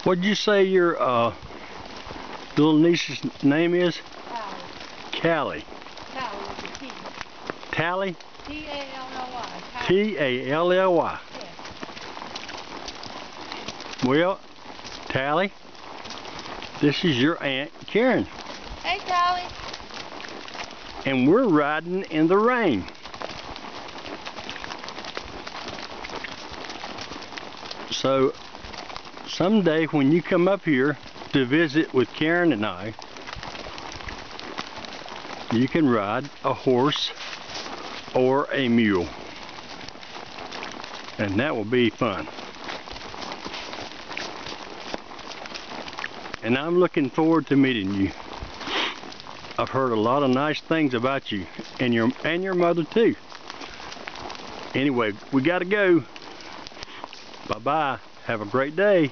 What'd you say your little niece's name is? Callie. Callie. Callie with a T. Tally? T-A-L-L-Y. T-A-L-L-Y. Yeah. Well, Tally, this is your Aunt Karen. Hey, Callie. And we're riding in the rain. So, someday when you come up here to visit with Karen and I, you can ride a horse or a mule. And that will be fun. And I'm looking forward to meeting you. I've heard a lot of nice things about you and your mother too. Anyway, we gotta go. Bye-bye. Have a great day.